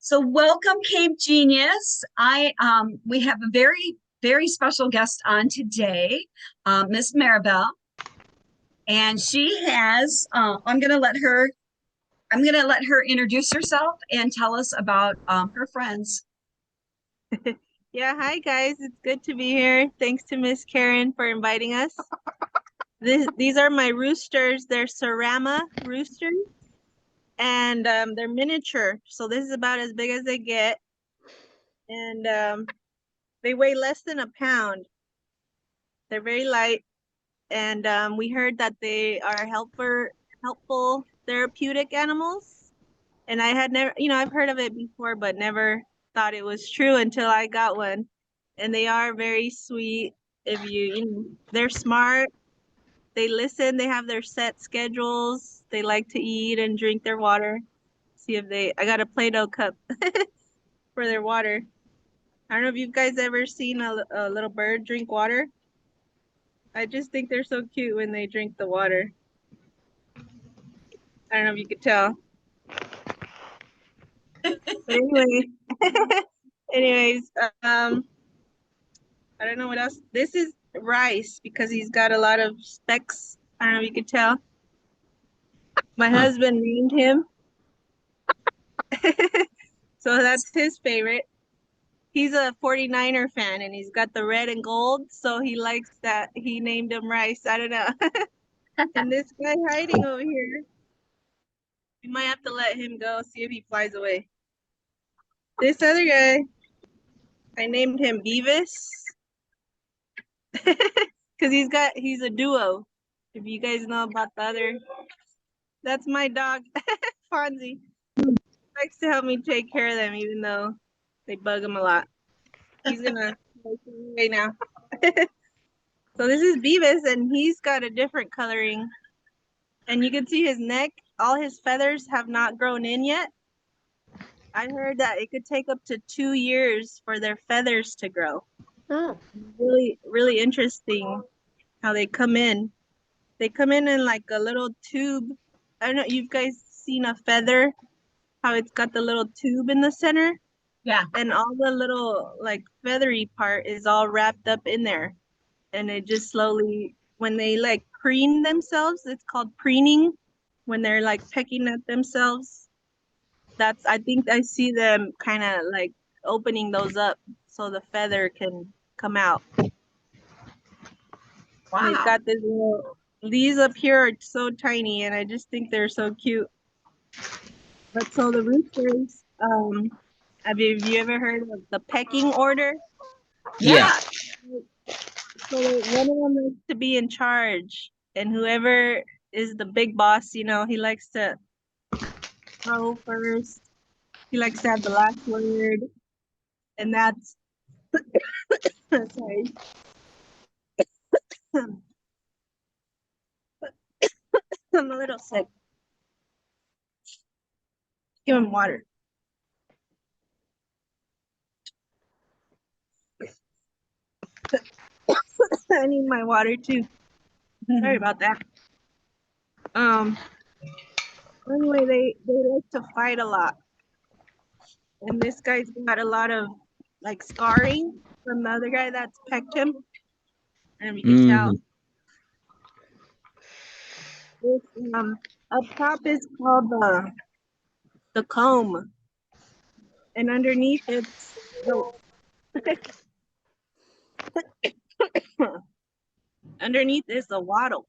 So welcome, Cape Genius. We have a very special guest on today, Miss Maribel, and she has. I'm gonna let her introduce herself and tell us about her friends. Yeah, hi guys. It's good to be here. Thanks to Miss Karen for inviting us. These are my roosters. They're Cerama roosters, and they're miniature. So this is about as big as they get, and they weigh less than a pound. They're very light, and we heard that they are helpful therapeutic animals. And I had never, I've heard of it before, but never thought it was true until I got one. And they are very sweet. If they're smart. They listen. They have their set schedules. They like to eat and drink their water. See if I got a Play-Doh cup for their water. I don't know if you guys ever seen a little bird drink water. I just think they're so cute when they drink the water. I don't know if you could tell. But anyway, anyways, I don't know what else. This is Rice because he's got a lot of specks. I don't know if you could tell. My husband named him. So that's his favorite. He's a 49er fan and he's got the red and gold. So he likes that. He named him Rice. I don't know. And this guy hiding over here. We might have to let him go, see if he flies away. This other guy, I named him Beavis. Because he's a duo. If you guys know about the other. That's my dog, Fonzie. Likes to help me take care of them, even though they bug him a lot. He's gonna right now. So this is Beavis, and he's got a different coloring. And you can see his neck, all his feathers have not grown in yet. I heard that it could take up to 2 years for their feathers to grow. Oh. Really, really interesting how they come in. They come in like a little tube. I don't know, you guys seen a feather? How it's got the little tube in the center? Yeah. And all the little like feathery part is all wrapped up in there. And it just slowly, when they like preen themselves, it's called preening, when they're like pecking at themselves. I think I see them kind of like opening those up so the feather can come out. Wow. They've got these up here are so tiny and I just think they're so cute. But so the roosters, have you ever heard of the pecking order? Yeah. So one of them likes to be in charge, and whoever is the big boss, he likes to go first. He likes to have the last word, and that's sorry. I'm a little sick. Give him water. I need my water too. Sorry about that. Anyway, they like to fight a lot. And this guy's got a lot of like scarring from the other guy that's pecked him. And you can tell. This up top is called the comb. And underneath it's underneath is the wattle.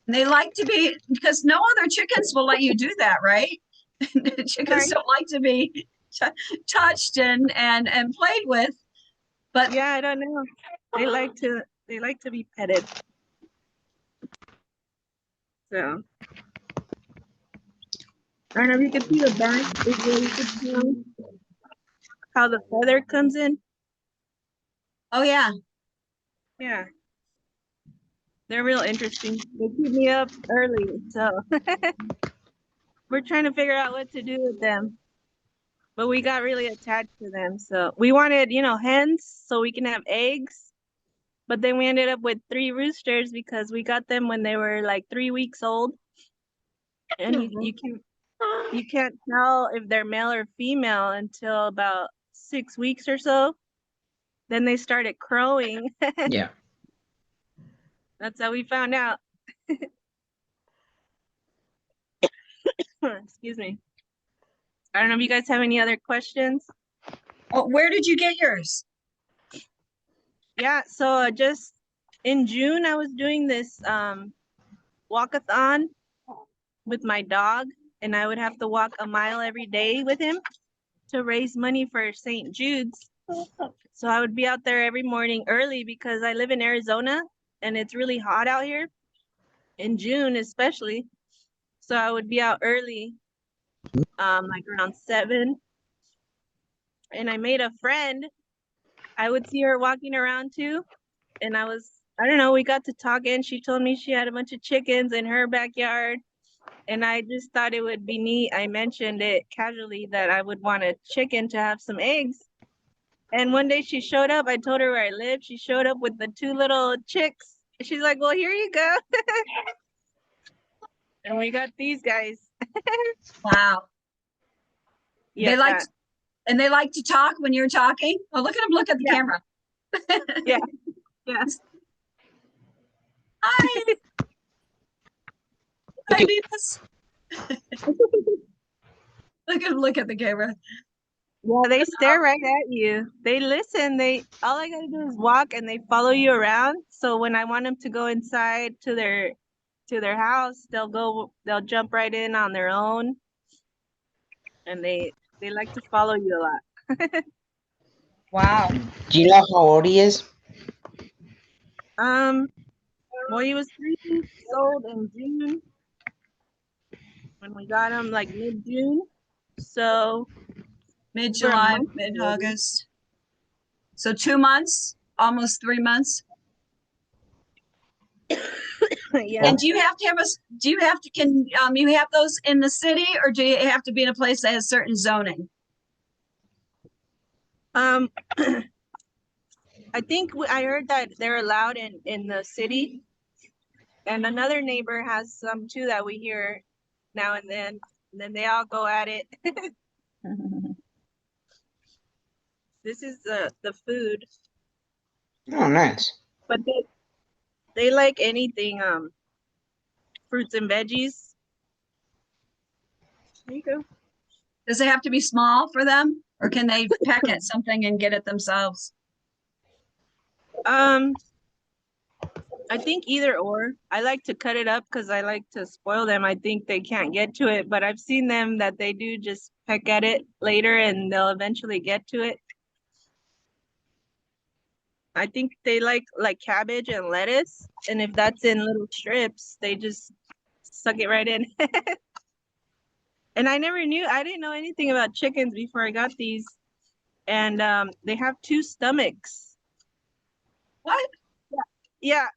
They like to be, because no other chickens will let you do that, right? Chickens don't like to be touched and played with. But yeah, I don't know. They like to be petted. So I don't know if you can see the back is where you can tell how the feather comes in. Oh yeah. Yeah. They're real interesting. They keep me up early, so we're trying to figure out what to do with them. But we got really attached to them. So we wanted, hens so we can have eggs. But then we ended up with 3 roosters because we got them when they were like 3 weeks old. And you can you can't tell if they're male or female until about 6 weeks or so. Then they started crowing. Yeah. That's how we found out. Excuse me. I don't know if you guys have any other questions. Oh, where did you get yours? Yeah, so just in June, I was doing this walkathon with my dog, and I would have to walk a mile every day with him to raise money for St. Jude's. So I would be out there every morning early because I live in Arizona and it's really hot out here in June, especially. So I would be out early, like around 7. And I made a friend. I would see her walking around too. And I don't know, we got to talking. She told me she had a bunch of chickens in her backyard. And I just thought it would be neat. I mentioned it casually that I would want a chicken to have some eggs. And one day she showed up. I told her where I live. She showed up with the 2 little chicks. She's like, well, here you go. And we got these guys. Wow. Yeah. They like to talk when you're talking. Oh, look at them. Look at the Yeah. camera. Yeah. Yeah. Hi. Hi, Venus. Look at the camera. Yeah, they stare right at you. They listen. All I gotta do is walk and they follow you around. So when I want them to go inside to their house, they'll jump right in on their own. And they like to follow you a lot. Wow. Do you know how old he is? Well, he was 3 weeks old in June when we got him, like mid-June. So for a Mid-July, month, mid-August. So 2 months, almost 3 months. yeah. And do you have to have can you have those in the city, or do you have to be in a place that has certain zoning? I think I heard that they're allowed in the city, and another neighbor has some too that we hear now and then. And then they all go at it. This is the food, Oh, nice. but they like anything fruits and veggies. There you go. Does it have to be small for them, or can they peck at something and get it themselves? I think either or. I like to cut it up because I like to spoil them. I think they can't get to it, but I've seen them that they do just peck at it later and they'll eventually get to it. I think they like cabbage and lettuce, and if that's in little strips, they just suck it right in. And I didn't know anything about chickens before I got these. And they have 2 stomachs. What? Yeah.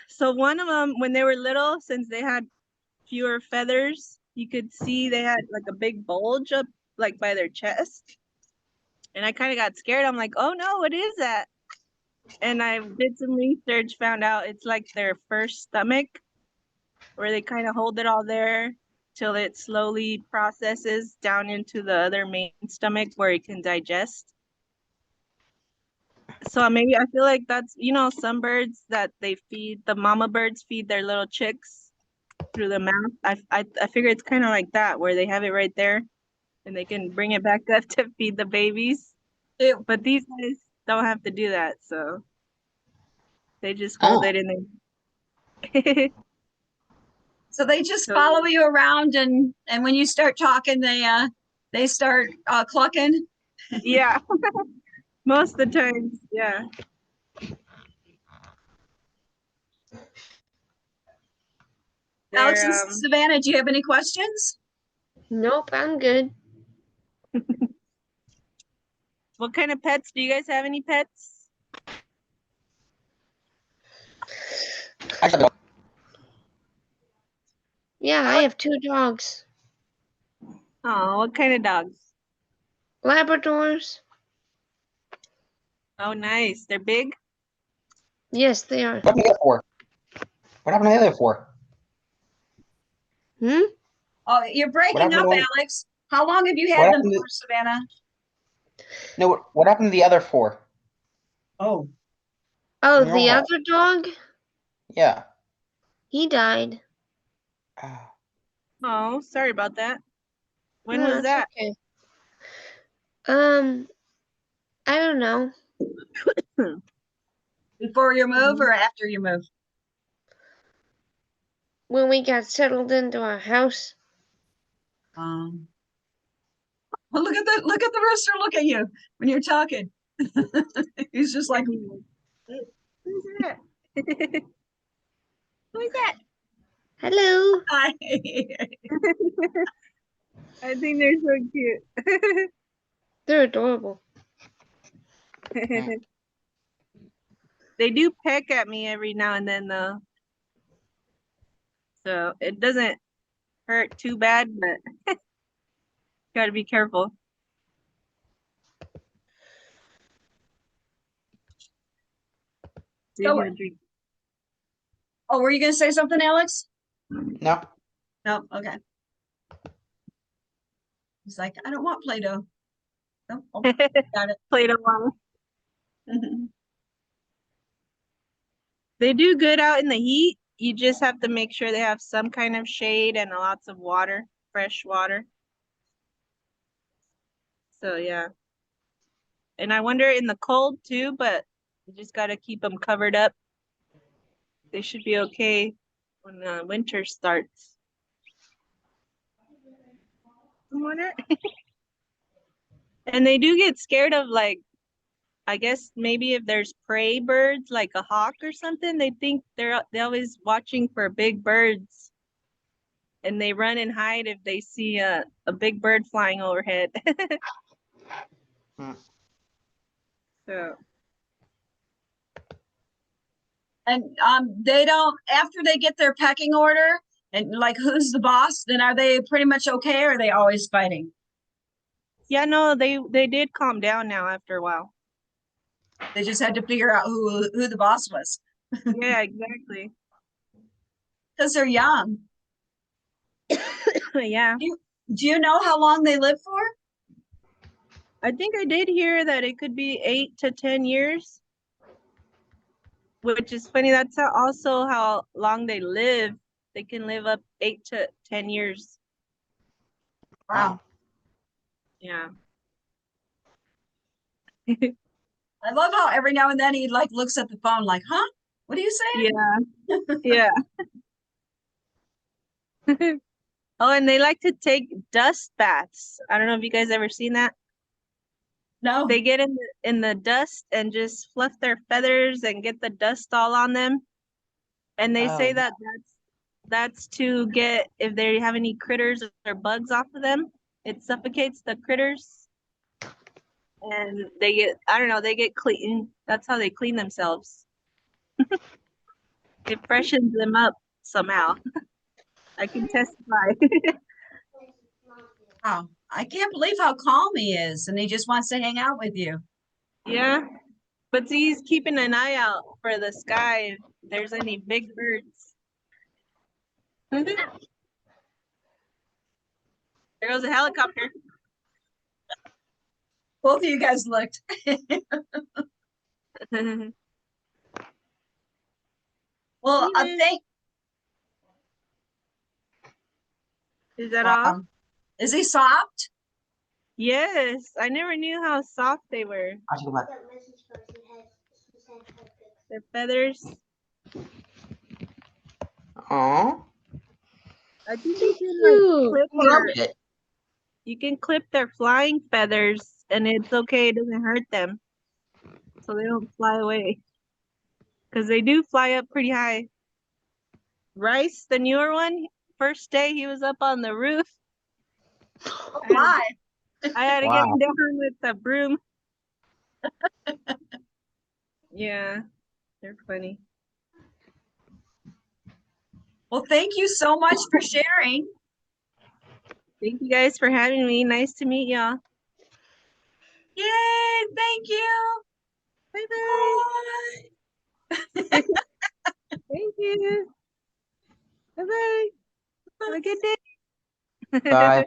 So one of them, when they were little, since they had fewer feathers, you could see they had like a big bulge up like by their chest. And I kind of got scared. I'm like, oh no, what is that? And I did some research, found out it's like their first stomach, where they kind of hold it all there till it slowly processes down into the other main stomach where it can digest. So maybe I feel like that's, some birds that the mama birds feed their little chicks through the mouth. I figure it's kind of like that, where they have it right there and they can bring it back up to feed the babies. Ew. But these guys don't have to do that, so they just hold it in there. So they just So- follow you around, and when you start talking, they start clucking. Yeah, most of the time, yeah. Alex They're and Savannah, do you have any questions? Nope, I'm good. what kind of pets? Do you guys have any pets? Yeah, I have 2 dogs. Oh, what kind of dogs? Labradors. Oh, nice. They're big? Yes, they are. What happened to the other 4? What happened to the other 4? Hmm? Oh, you're What breaking happened up, to Alex. How long have you what had them happened for, Savannah? no? What happened to the other four? Oh, Oh, They're the all- other dog? Yeah. He died. Ah, Oh, sorry about that. When No, was it's that? okay. I don't know. before you move or after you move? When we got settled into our house. Well, look at the rooster. Look at you when you're talking. He's just like, Who's that? Who's that? Hello. hi. I think they're so cute. They're adorable. They do peck at me every now and then though. So it doesn't hurt too bad, but gotta be careful. Give So, you a drink. oh, were you going to say something, Alex? no. No. Okay. He's like, I don't want Play-Doh. Oh, got it. Play-Doh one. They do good out in the heat. You just have to make sure they have some kind of shade and lots of water, fresh water. So yeah. And I wonder in the cold too, but you just got to keep them covered up. They should be okay when winter starts. Water. And they do get scared of like, I guess maybe if there's prey birds like a hawk or something, they think they're always watching for big birds. And they run and hide if they see a big bird flying overhead. Hmm. So And they don't, after they get their pecking order and like who's the boss, then are they pretty much okay or are they always fighting? yeah, no, they did calm down now after a while. They just had to figure out who the boss was Yeah, exactly. because they're young. Yeah. Do you know how long they live for? I think I did hear that it could be 8 to 10 years, which is funny. That's also how long they live. They can live up 8 to 10 years. Wow. Yeah. I love how every now and then he like looks at the phone like, huh? What are you saying? Yeah. Yeah. Oh, and they like to take dust baths. I don't know if you guys ever seen that. No. They get in the dust and just fluff their feathers and get the dust all on them. And they say Oh. that that's to get if they have any critters or bugs off of them. It suffocates the critters. And they get, I don't know, they get clean. That's how they clean themselves. It freshens them up somehow. I can testify. Wow. I can't believe how calm he is and he just wants to hang out with you. Yeah. But see, he's keeping an eye out for the sky if there's any big birds. There goes a helicopter. Both of you guys looked. Well, thank. Is that all? Wow. Is he soft? Yes. I never knew how soft they were. I should go back. Their feathers. Aw. I think you can like Cute. clip Love their, it. you can clip their flying feathers and it's okay, it doesn't hurt them. So they don't fly away. Because they do fly up pretty high. Rice, the newer one, first day he was up on the roof. Oh my. I had to get Wow. him down with the broom. Yeah, they're funny. Well, thank you so much for sharing. Thank you guys for having me. Nice to meet y'all. Yay, thank you. Bye-bye. Bye. Thank you. Bye-bye. Have a good day. Bye.